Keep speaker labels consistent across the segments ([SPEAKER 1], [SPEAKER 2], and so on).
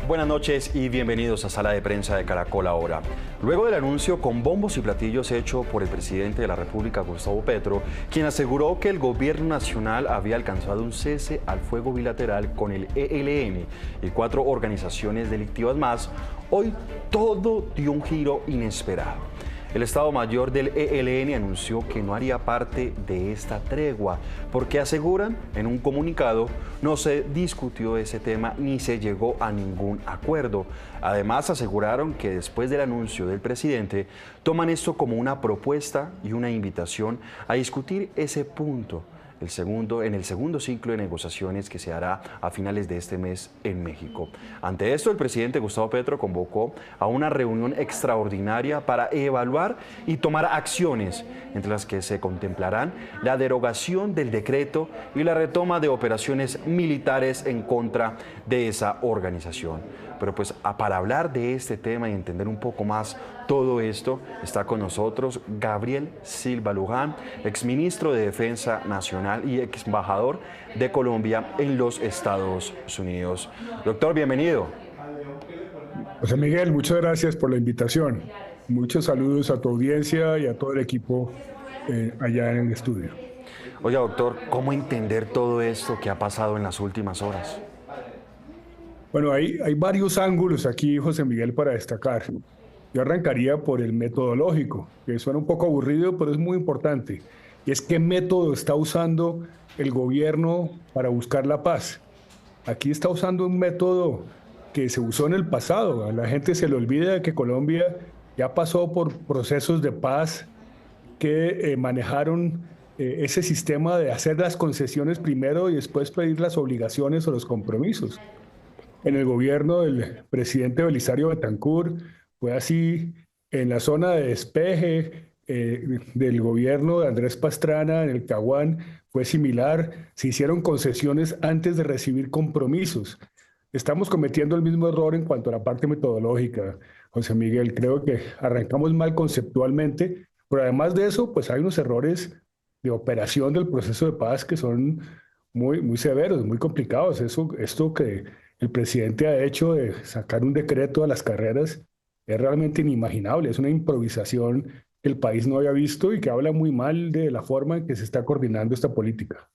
[SPEAKER 1] Buenas noches y bienvenidos a Sala de Prensa de Caracol Ahora. Luego del anuncio con bombos y platillos hecho por el presidente de la República, Gustavo Petro, quien aseguró que el gobierno nacional había alcanzado un cese al fuego bilateral con el ELN y 4 organizaciones delictivas más, hoy todo dio un giro inesperado. El Estado Mayor del ELN anunció que no haría parte de esta tregua, porque aseguran en un comunicado no se discutió ese tema ni se llegó a ningún acuerdo. Además aseguraron que después del anuncio del presidente toman esto como una propuesta y una invitación a discutir ese punto en el segundo ciclo de negociaciones que se hará a finales de este mes en México. Ante esto, el presidente Gustavo Petro convocó a una reunión extraordinaria para evaluar y tomar acciones, entre las que se contemplarán la derogación del decreto y la retoma de operaciones militares en contra de esa organización. Pero pues para hablar de este tema y entender un poco más todo esto, está con nosotros Gabriel Silva Luján, exministro de Defensa Nacional y ex embajador de Colombia en los Estados Unidos. Doctor, bienvenido.
[SPEAKER 2] José Miguel, muchas gracias por la invitación. Muchos saludos a tu audiencia y a todo el equipo allá en el estudio.
[SPEAKER 1] Oiga, doctor, ¿cómo entender todo esto que ha pasado en las últimas horas?
[SPEAKER 2] Bueno, hay varios ángulos aquí, José Miguel, para destacar. Yo arrancaría por el metodológico, que suena un poco aburrido, pero es muy importante. Y es qué método está usando el gobierno para buscar la paz. Aquí está usando un método que se usó en el pasado. A la gente se le olvida que Colombia ya pasó por procesos de paz que manejaron ese sistema de hacer las concesiones primero y después pedir las obligaciones o los compromisos. En el gobierno del presidente Belisario Betancur fue así, en la zona de despeje del gobierno de Andrés Pastrana, en el Caguán, fue similar, se hicieron concesiones antes de recibir compromisos. Estamos cometiendo el mismo error en cuanto a la parte metodológica, José Miguel. Creo que arrancamos mal conceptualmente, pero además de eso, pues hay unos errores de operación del proceso de paz que son muy severos, muy complicados. Esto que el presidente ha hecho de sacar un decreto a las carreras es realmente inimaginable. Es una improvisación que el país no había visto y que habla muy mal de la forma en que se está coordinando esta política.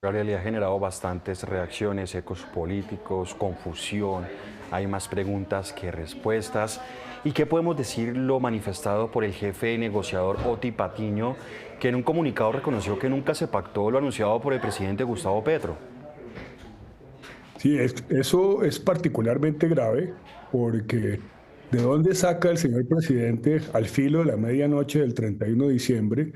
[SPEAKER 1] Gabriel, ha generado bastantes reacciones, ecos políticos, confusión, hay más preguntas que respuestas. ¿Y qué podemos decir lo manifestado por el jefe negociador Oti Patiño, que en un comunicado reconoció que nunca se pactó lo anunciado por el presidente Gustavo Petro?
[SPEAKER 2] Sí, eso es particularmente grave porque ¿de dónde saca el señor presidente al filo de la medianoche del 31 de diciembre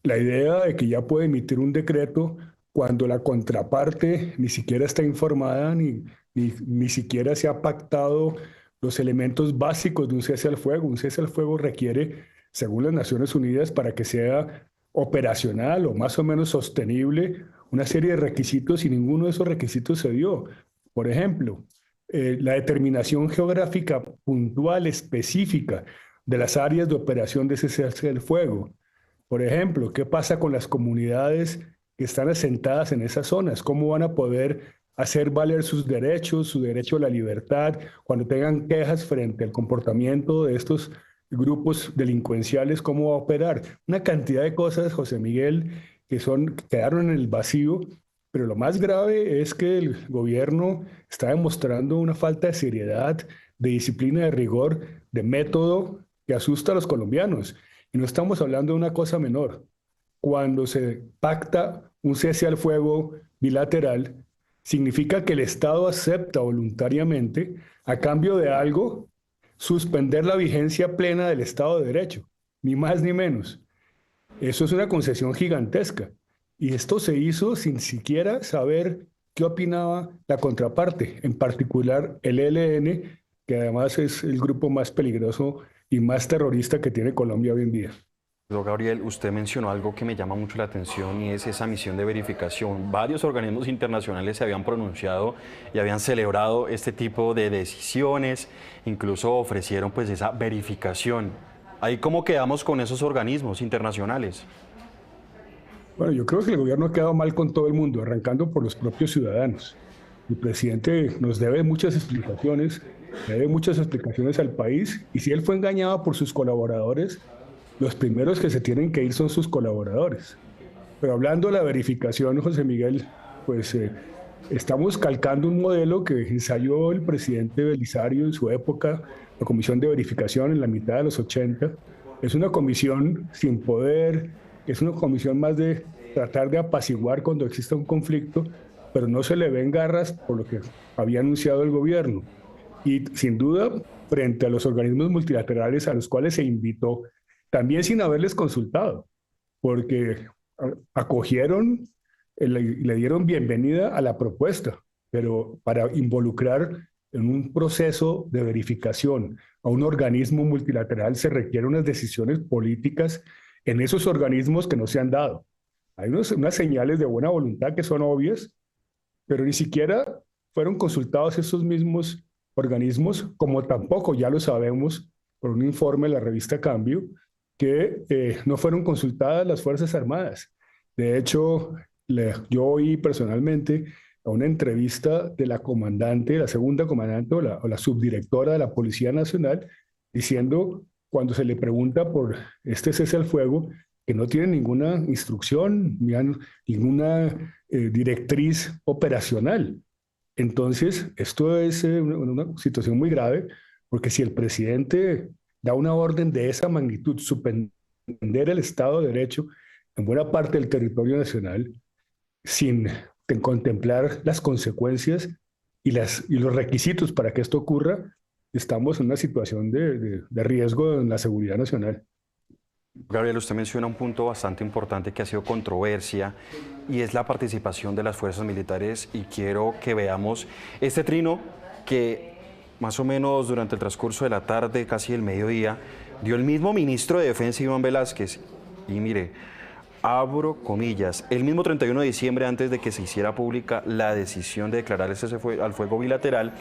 [SPEAKER 2] la idea de que ya puede emitir un decreto cuando la contraparte ni siquiera está informada ni siquiera se ha pactado los elementos básicos de un cese al fuego? Un cese al fuego requiere, según las Naciones Unidas, para que sea operacional o más o menos sostenible, una serie de requisitos y ninguno de esos requisitos se dio. Por ejemplo, la determinación geográfica puntual, específica de las áreas de operación de ese cese del fuego. Por ejemplo, ¿qué pasa con las comunidades que están asentadas en esas zonas? ¿Cómo van a poder hacer valer sus derechos, su derecho a la libertad, cuando tengan quejas frente al comportamiento de estos grupos delincuenciales? ¿Cómo va a operar? Una cantidad de cosas, José Miguel, que quedaron en el vacío. Pero lo más grave es que el gobierno está demostrando una falta de seriedad, de disciplina, de rigor, de método que asusta a los colombianos. Y no estamos hablando de una cosa menor. Cuando se pacta un cese al fuego bilateral, significa que el Estado acepta voluntariamente, a cambio de algo, suspender la vigencia plena del Estado de Derecho, ni más ni menos. Eso es una concesión gigantesca. Y esto se hizo sin siquiera saber qué opinaba la contraparte, en particular el ELN, que además es el grupo más peligroso y más terrorista que tiene Colombia hoy en día.
[SPEAKER 1] Gabriel, usted mencionó algo que me llama mucho la atención y es esa misión de verificación. Varios organismos internacionales se habían pronunciado y habían celebrado este tipo de decisiones, incluso ofrecieron pues esa verificación. ¿Ahí cómo quedamos con esos organismos internacionales?
[SPEAKER 2] Bueno, yo creo que el gobierno ha quedado mal con todo el mundo, arrancando por los propios ciudadanos. El presidente nos debe muchas explicaciones al país, y si él fue engañado por sus colaboradores, los primeros que se tienen que ir son sus colaboradores. Pero hablando de la verificación, José Miguel, pues estamos calcando un modelo que ensayó el presidente Belisario en su época, la comisión de verificación en la mitad de los 80. Es una comisión sin poder, es una comisión más de tratar de apaciguar cuando exista un conflicto, pero no se le ven garras por lo que había anunciado el gobierno. Y sin duda, frente a los organismos multilaterales a los cuales se invitó, también sin haberles consultado, porque acogieron, le dieron bienvenida a la propuesta, pero para involucrar en un proceso de verificación a un organismo multilateral se requieren unas decisiones políticas en esos organismos que no se han dado. Hay unas señales de buena voluntad que son obvias, pero ni siquiera fueron consultados esos mismos organismos, como tampoco, ya lo sabemos por un informe de la revista Cambio, que no fueron consultadas las Fuerzas Armadas. De hecho, yo oí personalmente a una entrevista de la comandante, la segunda comandante o la subdirectora de la Policía Nacional, diciendo, cuando se le pregunta por este cese al fuego, que no tiene ninguna instrucción, ninguna directriz operacional. Entonces, esto es una situación muy grave, porque si el presidente da una orden de esa magnitud, suspender el Estado de Derecho en buena parte del territorio nacional, sin contemplar las consecuencias y los requisitos para que esto ocurra, estamos en una situación de riesgo en la seguridad nacional.
[SPEAKER 1] Gabriel, usted menciona un punto bastante importante que ha sido controversia, y es la participación de las fuerzas militares, y quiero que veamos este trino que más o menos durante el transcurso de la tarde, casi el mediodía, dio el mismo ministro de Defensa, Iván Velázquez. Y mire, abro comillas, el mismo 31 de diciembre, antes de que se hiciera pública la decisión de declarar el cese al fuego bilateral,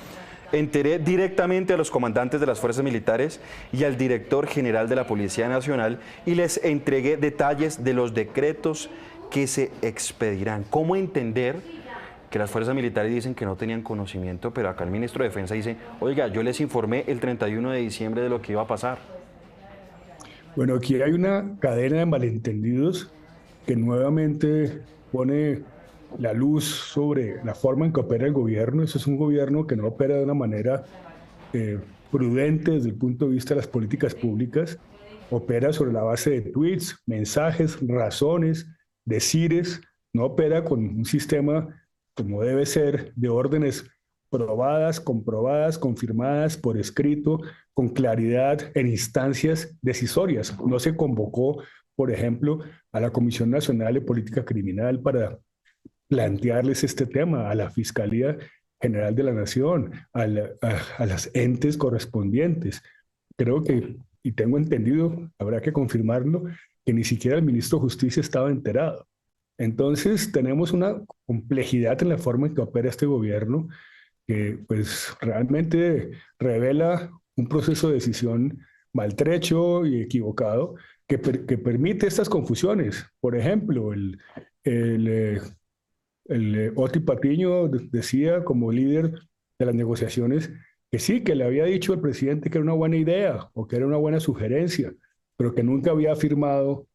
[SPEAKER 1] enteré directamente a los comandantes de las fuerzas militares y al director general de la Policía Nacional y les entregué detalles de los decretos que se expedirán. ¿Cómo entender que las fuerzas militares dicen que no tenían conocimiento, pero acá el ministro de Defensa dice, oiga, yo les informé el 31 de diciembre de lo que iba a pasar?
[SPEAKER 2] Bueno, aquí hay una cadena de malentendidos que nuevamente pone la luz sobre la forma en que opera el gobierno. Eso es un gobierno que no opera de una manera prudente desde el punto de vista de las políticas públicas. Opera sobre la base de tweets, mensajes, razones, decires. No opera con un sistema como debe ser, de órdenes probadas, comprobadas, confirmadas por escrito, con claridad en instancias decisorias. No se convocó, por ejemplo, a la Comisión Nacional de Política Criminal para plantearles este tema, a la Fiscalía General de la Nación, a las entes correspondientes. Creo que, y tengo entendido, habrá que confirmarlo, que ni siquiera el ministro de Justicia estaba enterado. Entonces, tenemos una complejidad en la forma en que opera este gobierno que pues realmente revela un proceso de decisión maltrecho y equivocado que permite estas confusiones. Por ejemplo, Oti Patiño decía como líder de las negociaciones que sí, que le había dicho al presidente que era una buena idea o que era una buena sugerencia, pero que nunca había firmado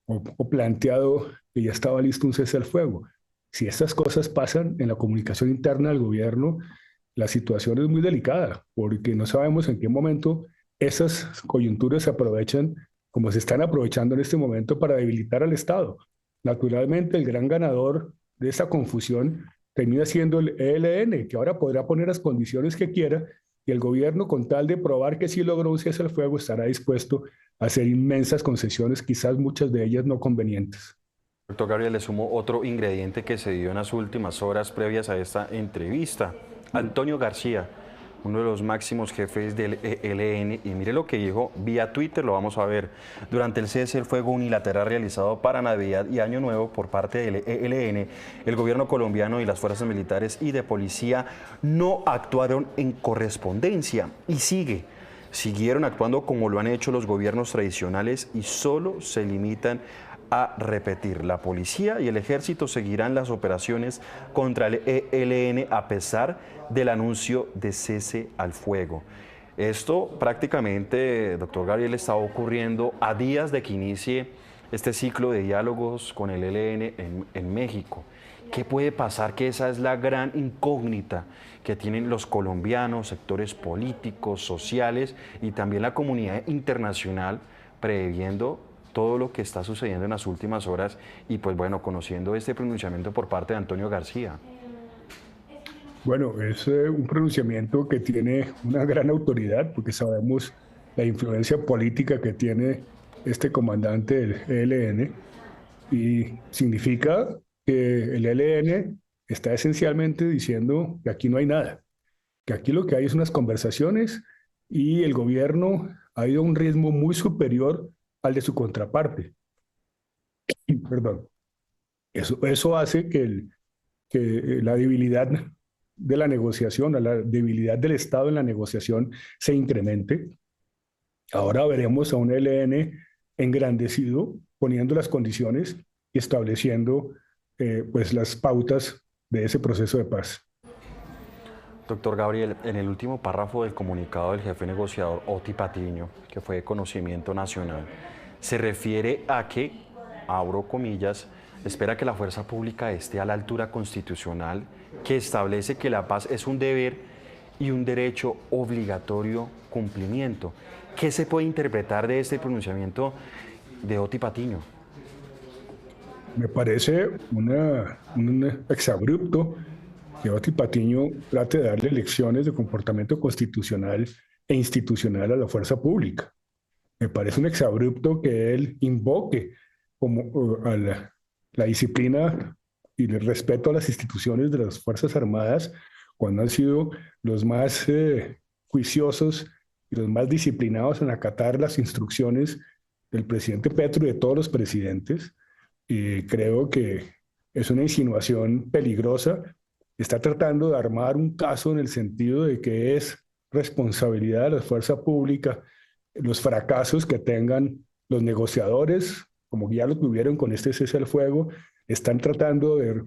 [SPEAKER 2] o planteado que ya estaba listo un cese al fuego. Si estas cosas pasan en la comunicación interna del gobierno, la situación es muy delicada, porque no sabemos en qué momento esas coyunturas se aprovechan, como se están aprovechando en este momento, para debilitar al Estado. Naturalmente, el gran ganador de esta confusión termina siendo el ELN, que ahora podrá poner las condiciones que quiera, y el gobierno, con tal de probar que sí logró un cese al fuego, estará dispuesto a hacer inmensas concesiones, quizás muchas de ellas no convenientes.
[SPEAKER 1] Doctor Gabriel, le sumo otro ingrediente que se dio en las últimas horas previas a esta entrevista. Antonio García, uno de los máximos jefes del ELN, y mire lo que dijo vía Twitter, lo vamos a ver. Durante el cese del fuego unilateral realizado para Navidad y Año Nuevo por parte del ELN, el gobierno colombiano y las fuerzas militares y de policía no actuaron en correspondencia, y siguieron actuando como lo han hecho los gobiernos tradicionales, y solo se limitan a repetir. La policía y el ejército seguirán las operaciones contra el ELN a pesar del anuncio de cese al fuego. Esto prácticamente, doctor Gabriel, está ocurriendo a días de que inicie este ciclo de diálogos con el ELN en México. ¿Qué puede pasar? Que esa es la gran incógnita que tienen los colombianos, sectores políticos, sociales y también la comunidad internacional, previendo todo lo que está sucediendo en las últimas horas y pues bueno, conociendo este pronunciamiento por parte de Antonio García.
[SPEAKER 2] Bueno, es un pronunciamiento que tiene una gran autoridad porque sabemos la influencia política que tiene este comandante del ELN y significa que el ELN está esencialmente diciendo que aquí no hay nada, que aquí lo que hay es unas conversaciones y el gobierno ha ido a un ritmo muy superior al de su contraparte. Perdón. Eso hace que la debilidad de la negociación, la debilidad del Estado en la negociación se incremente. Ahora veremos a un ELN engrandecido, poniendo las condiciones y estableciendo pues las pautas de ese proceso de paz.
[SPEAKER 1] Doctor Gabriel, en el último párrafo del comunicado del jefe negociador Oti Patiño, que fue de conocimiento nacional, se refiere a que, abro comillas, espera que la fuerza pública esté a la altura constitucional que establece que la paz es un deber y un derecho obligatorio cumplimiento. ¿Qué se puede interpretar de este pronunciamiento de Oti Patiño?
[SPEAKER 2] Me parece un exabrupto que Oti Patiño trate de darle lecciones de comportamiento constitucional e institucional a la fuerza pública. Me parece un exabrupto que él invoque como a la disciplina y el respeto a las instituciones de las Fuerzas Armadas cuando han sido los más juiciosos y los más disciplinados en acatar las instrucciones del presidente Petro y de todos los presidentes. Y creo que es una insinuación peligrosa. Está tratando de armar un caso en el sentido de que es responsabilidad de la fuerza pública los fracasos que tengan los negociadores, como ya lo tuvieron con este cese al fuego, están tratando de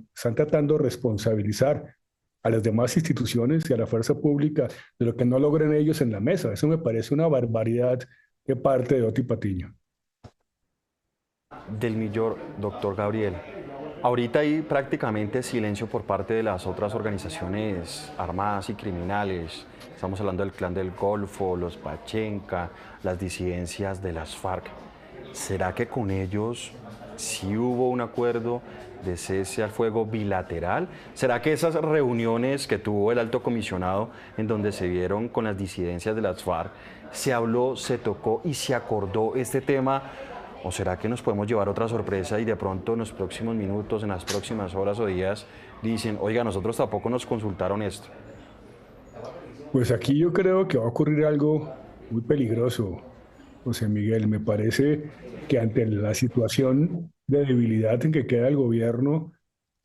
[SPEAKER 2] responsabilizar a las demás instituciones y a la fuerza pública de lo que no logren ellos en la mesa. Eso me parece una barbaridad de parte de Oti Patiño.
[SPEAKER 1] Del millón, doctor Gabriel. Ahorita hay prácticamente silencio por parte de las otras organizaciones armadas y criminales. Estamos hablando del Clan del Golfo, los Pachenca, las disidencias de las FARC. ¿Será que con ellos sí hubo un acuerdo de cese al fuego bilateral? ¿Será que esas reuniones que tuvo el alto comisionado en donde se vieron con las disidencias de las FARC, se habló, se tocó y se acordó este tema? ¿O será que nos podemos llevar otra sorpresa y de pronto en los próximos minutos, en las próximas horas o días, dicen, oiga, nosotros tampoco nos consultaron esto?
[SPEAKER 2] Pues aquí yo creo que va a ocurrir algo muy peligroso, José Miguel. Me parece que ante la situación de debilidad en que queda el gobierno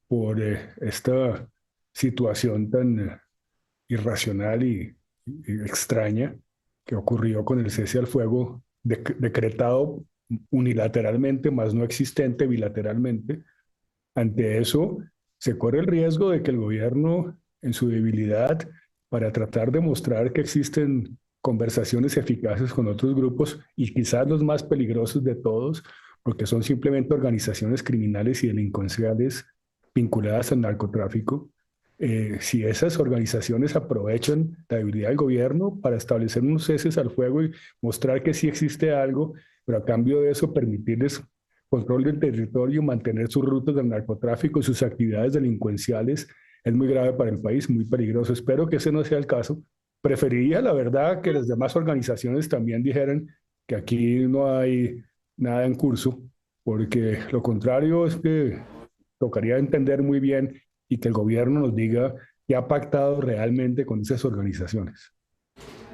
[SPEAKER 2] por esta situación tan irracional y extraña que ocurrió con el cese al fuego decretado unilateralmente, más no existente bilateralmente. Ante eso, se corre el riesgo de que el gobierno, en su debilidad, para tratar de mostrar que existen conversaciones eficaces con otros grupos y quizás los más peligrosos de todos, porque son simplemente organizaciones criminales y delincuenciales vinculadas al narcotráfico. Si esas organizaciones aprovechan la debilidad del gobierno para establecer unos ceses al fuego y mostrar que sí existe algo, pero a cambio de eso permitirles control del territorio, mantener sus rutas del narcotráfico y sus actividades delincuenciales, es muy grave para el país, muy peligroso. Espero que ese no sea el caso. Preferiría, la verdad, que las demás organizaciones también dijeran que aquí no hay nada en curso, porque lo contrario es que tocaría entender muy bien y que el gobierno nos diga qué ha pactado realmente con esas organizaciones.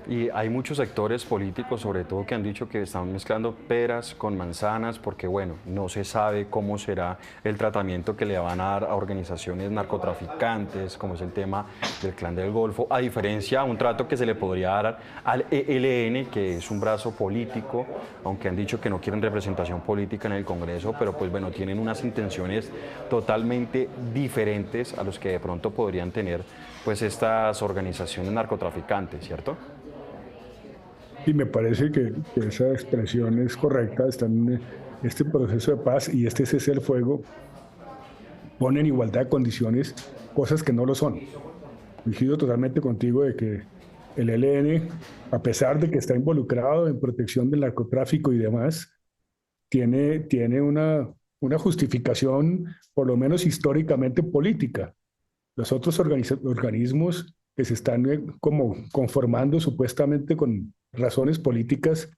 [SPEAKER 1] Y hay muchos sectores políticos, sobre todo, que han dicho que están mezclando peras con manzanas porque, bueno, no se sabe cómo será el tratamiento que le van a dar a organizaciones narcotraficantes, como es el tema del Clan del Golfo, a diferencia de un trato que se le podría dar al ELN, que es un brazo político, aunque han dicho que no quieren representación política en el Congreso, pero pues bueno, tienen unas intenciones totalmente diferentes a los que de pronto podrían tener pues estas organizaciones narcotraficantes, ¿cierto?
[SPEAKER 2] Y me parece que esa expresión es correcta. Están, este proceso de paz y este cese al fuego pone en igualdad de condiciones cosas que no lo son. Coincido totalmente contigo de que el ELN, a pesar de que está involucrado en protección del narcotráfico y demás, tiene una justificación, por lo menos históricamente política. Los otros organismos que se están como conformando supuestamente con razones políticas,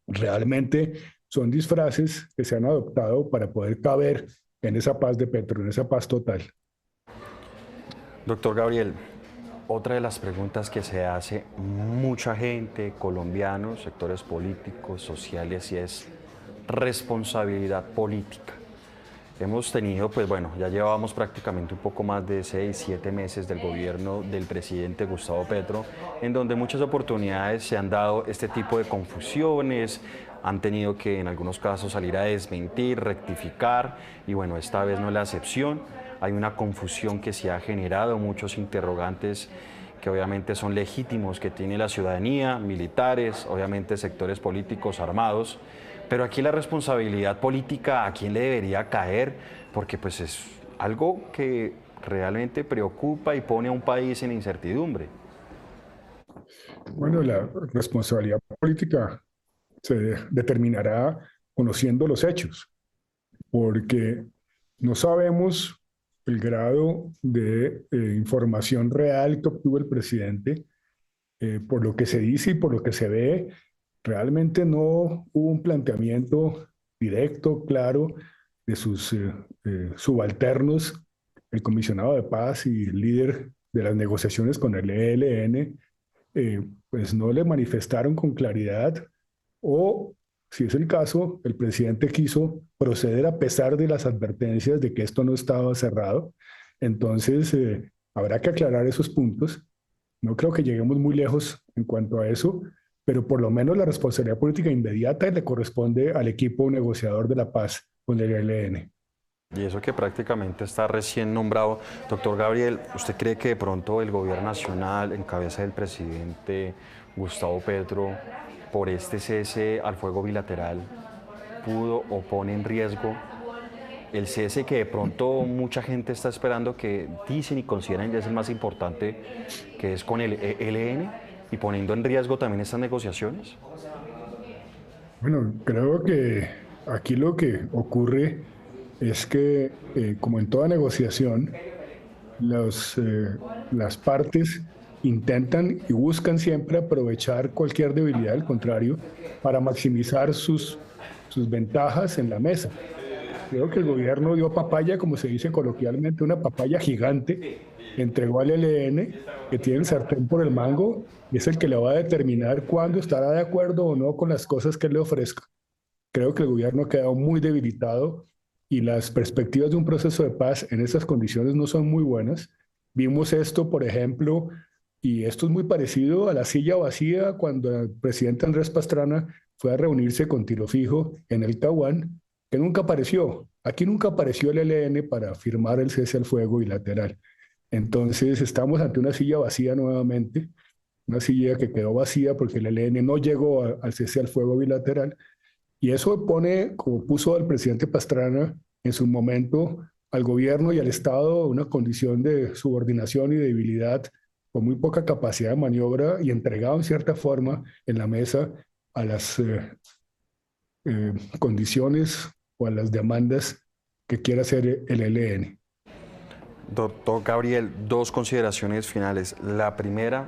[SPEAKER 2] realmente son disfraces que se han adoptado para poder caber en esa paz de Petro, en esa paz total.
[SPEAKER 1] Doctor Gabriel, otra de las preguntas que se hace mucha gente, colombianos, sectores políticos, sociales, y es responsabilidad política. Hemos tenido, pues bueno, ya llevábamos prácticamente un poco más de 6, 7 meses del gobierno del presidente Gustavo Petro, en donde muchas oportunidades se han dado este tipo de confusiones, han tenido que en algunos casos salir a desmentir, rectificar, y bueno, esta vez no es la excepción. Hay una confusión que se ha generado, muchos interrogantes que obviamente son legítimos, que tiene la ciudadanía, militares, obviamente sectores políticos armados. Pero aquí la responsabilidad política, ¿a quién le debería caer? Porque pues es algo que realmente preocupa y pone a un país en incertidumbre.
[SPEAKER 2] Bueno, la responsabilidad política se determinará conociendo los hechos, porque no sabemos el grado de información real que obtuvo el presidente. Por lo que se dice y por lo que se ve, realmente no hubo un planteamiento directo, claro, de sus subalternos, el comisionado de paz y el líder de las negociaciones con el ELN, pues no le manifestaron con claridad, o si es el caso, el presidente quiso proceder a pesar de las advertencias de que esto no estaba cerrado. Entonces, habrá que aclarar esos puntos. No creo que lleguemos muy lejos en cuanto a eso, pero por lo menos la responsabilidad política inmediata le corresponde al equipo negociador de la paz con el ELN.
[SPEAKER 1] Y eso que prácticamente está recién nombrado. Doctor Gabriel, ¿usted cree que de pronto el gobierno nacional, en cabeza del presidente Gustavo Petro, por este cese al fuego bilateral, pudo o pone en riesgo el cese que de pronto mucha gente está esperando, que dicen y consideran ya es el más importante, que es con el ELN, y poniendo en riesgo también estas negociaciones?
[SPEAKER 2] Bueno, creo que aquí lo que ocurre es que, como en toda negociación, las partes intentan y buscan siempre aprovechar cualquier debilidad del contrario para maximizar sus ventajas en la mesa. Creo que el gobierno dio papaya, como se dice coloquialmente, una papaya gigante, entregó al ELN, que tiene el sartén por el mango, y es el que le va a determinar cuándo estará de acuerdo o no con las cosas que él le ofrezca. Creo que el gobierno ha quedado muy debilitado y las perspectivas de un proceso de paz en esas condiciones no son muy buenas. Vimos esto, por ejemplo, y esto es muy parecido a la silla vacía cuando el presidente Andrés Pastrana fue a reunirse con Tiro Fijo en el Caguán, que nunca apareció. Aquí nunca apareció el ELN para firmar el cese al fuego bilateral. Entonces estamos ante una silla vacía nuevamente, una silla que quedó vacía porque el ELN no llegó al cese al fuego bilateral, y eso pone, como puso al presidente Pastrana en su momento, al gobierno y al Estado una condición de subordinación y debilidad, con muy poca capacidad de maniobra, y entregado en cierta forma en la mesa a las condiciones o a las demandas que quiera hacer el ELN.
[SPEAKER 1] Doctor Gabriel, dos consideraciones finales. La primera,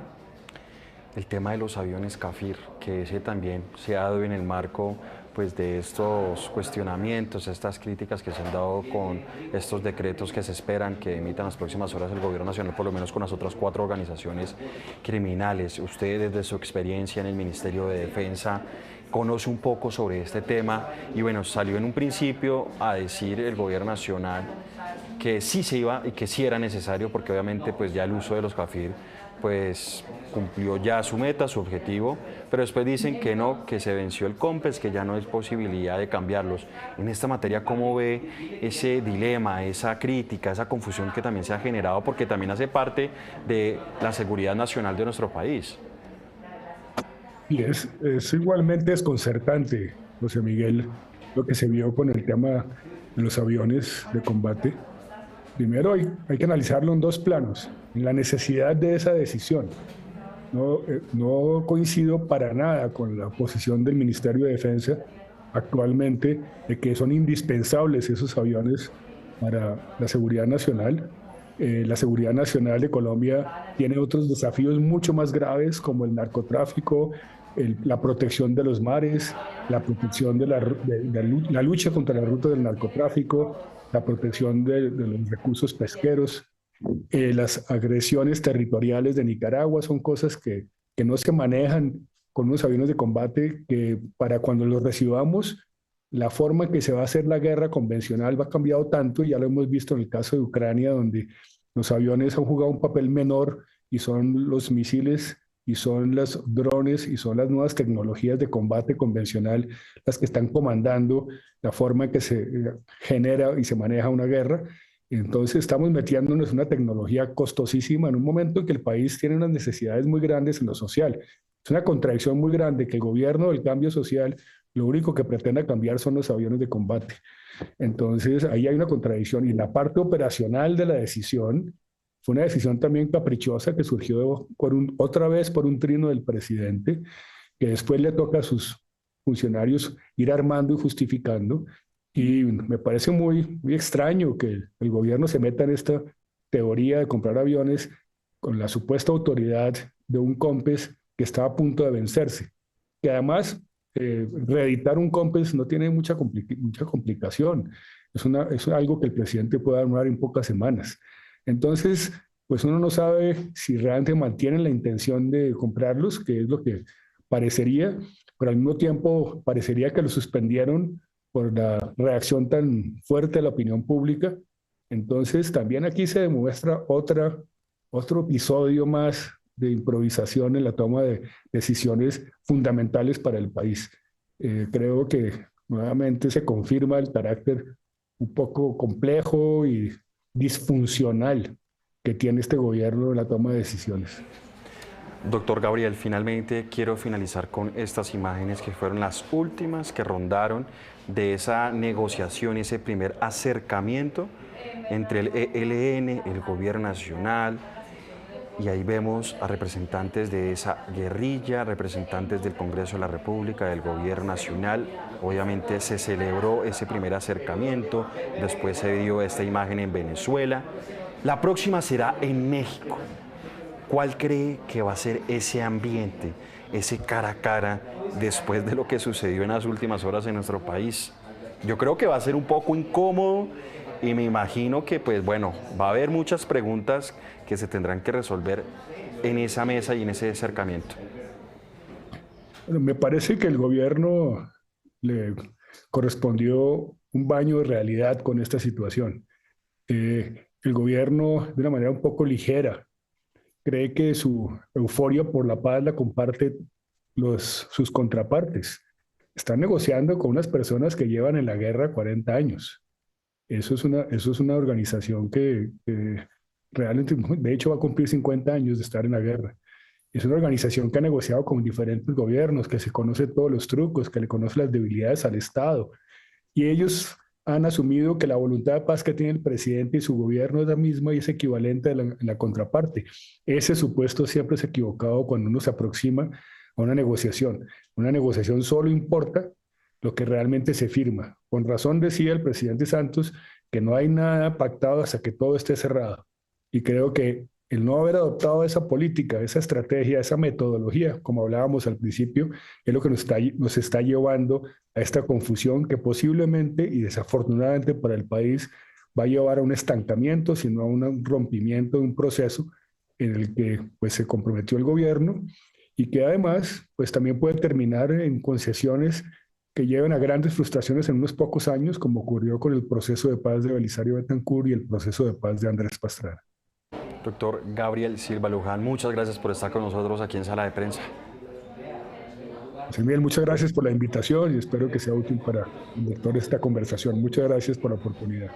[SPEAKER 1] el tema de los aviones CAFIR, que ese también se ha dado en el marco pues de estos cuestionamientos, estas críticas que se han dado con estos decretos que se esperan que emitan las próximas horas el gobierno nacional, por lo menos con las otras 4 organizaciones criminales. Usted, desde su experiencia en el Ministerio de Defensa, conoce un poco sobre este tema y bueno, salió en un principio a decir el gobierno nacional que sí se iba y que sí era necesario, porque obviamente pues ya el uso de los CAFIR pues cumplió ya su meta, su objetivo, pero después dicen que no, que se venció el COMPES, que ya no hay posibilidad de cambiarlos. En esta materia, ¿cómo ve ese dilema, esa crítica, esa confusión que también se ha generado, porque también hace parte de la seguridad nacional de nuestro país?
[SPEAKER 2] Y es igualmente desconcertante, José Miguel, lo que se vio con el tema de los aviones de combate. Primero hay que analizarlo en 2 planos, en la necesidad de esa decisión. No coincido para nada con la posición del Ministerio de Defensa actualmente de que son indispensables esos aviones para la seguridad nacional. La seguridad nacional de Colombia tiene otros desafíos mucho más graves como el narcotráfico, la protección de los mares, la protección la lucha contra la ruta del narcotráfico, la protección de los recursos pesqueros. Las agresiones territoriales de Nicaragua son cosas que no se manejan con unos aviones de combate, que para cuando los recibamos, la forma en que se va a hacer la guerra convencional va a cambiado tanto, y ya lo hemos visto en el caso de Ucrania, donde los aviones han jugado un papel menor y son los misiles y son los drones y son las nuevas tecnologías de combate convencional las que están comandando la forma en que se genera y se maneja una guerra. Entonces estamos metiéndonos en una tecnología costosísima en un momento en que el país tiene unas necesidades muy grandes en lo social. Es una contradicción muy grande que el gobierno del cambio social lo único que pretenda cambiar son los aviones de combate. Entonces ahí hay una contradicción, y la parte operacional de la decisión fue una decisión también caprichosa que surgió otra vez por un trino del presidente, que después le toca a sus funcionarios ir armando y justificando. Y me parece muy extraño que el gobierno se meta en esta teoría de comprar aviones con la supuesta autoridad de un COMPES que está a punto de vencerse. Que además, reeditar un COMPES no tiene mucha complicación. Es algo que el presidente puede armar en pocas semanas. Entonces, pues uno no sabe si realmente mantienen la intención de comprarlos, que es lo que parecería, pero al mismo tiempo parecería que lo suspendieron por la reacción tan fuerte de la opinión pública. Entonces, también aquí se demuestra otro episodio más de improvisación en la toma de decisiones fundamentales para el país. Creo que nuevamente se confirma el carácter un poco complejo y disfuncional que tiene este gobierno en la toma de decisiones.
[SPEAKER 1] Doctor Gabriel, finalmente quiero finalizar con estas imágenes que fueron las últimas que rondaron de esa negociación, ese primer acercamiento entre el ELN, el gobierno nacional, y ahí vemos a representantes de esa guerrilla, representantes del Congreso de la República, del gobierno nacional. Obviamente se celebró ese primer acercamiento, después se dio esta imagen en Venezuela. La próxima será en México. ¿Cuál cree que va a ser ese ambiente, ese cara a cara, después de lo que sucedió en las últimas horas en nuestro país? Yo creo que va a ser un poco incómodo y me imagino que, pues bueno, va a haber muchas preguntas que se tendrán que resolver en esa mesa y en ese acercamiento.
[SPEAKER 2] Bueno, me parece que el gobierno le correspondió un baño de realidad con esta situación. El gobierno, de una manera un poco ligera, cree que su euforia por la paz la comparte sus contrapartes. Están negociando con unas personas que llevan en la guerra 40 años. Eso es una organización que realmente, de hecho, va a cumplir 50 años de estar en la guerra. Es una organización que ha negociado con diferentes gobiernos, que se conoce todos los trucos, que le conoce las debilidades al Estado. Y ellos han asumido que la voluntad de paz que tiene el presidente y su gobierno es la misma y es equivalente a la contraparte. Ese supuesto siempre es equivocado cuando uno se aproxima a una negociación. Una negociación solo importa lo que realmente se firma. Con razón decía el presidente Santos que no hay nada pactado hasta que todo esté cerrado. Y creo que el no haber adoptado esa política, esa estrategia, esa metodología, como hablábamos al principio, es lo que nos está llevando a esta confusión que posiblemente y desafortunadamente para el país va a llevar a un estancamiento, sino a un rompimiento de un proceso en el que pues, se comprometió el gobierno y que además pues, también puede terminar en concesiones que lleven a grandes frustraciones en unos pocos años, como ocurrió con el proceso de paz de Belisario Betancur y el proceso de paz de Andrés Pastrana.
[SPEAKER 1] Doctor Gabriel Silva Luján, muchas gracias por estar con nosotros aquí en Sala de Prensa.
[SPEAKER 2] José Miguel, muchas gracias por la invitación y espero que sea útil para el lector esta conversación. Muchas gracias por la oportunidad.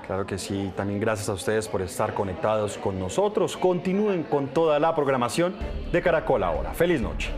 [SPEAKER 1] Claro que sí, también gracias a ustedes por estar conectados con nosotros. Continúen con toda la programación de Caracol Ahora. ¡Feliz noche!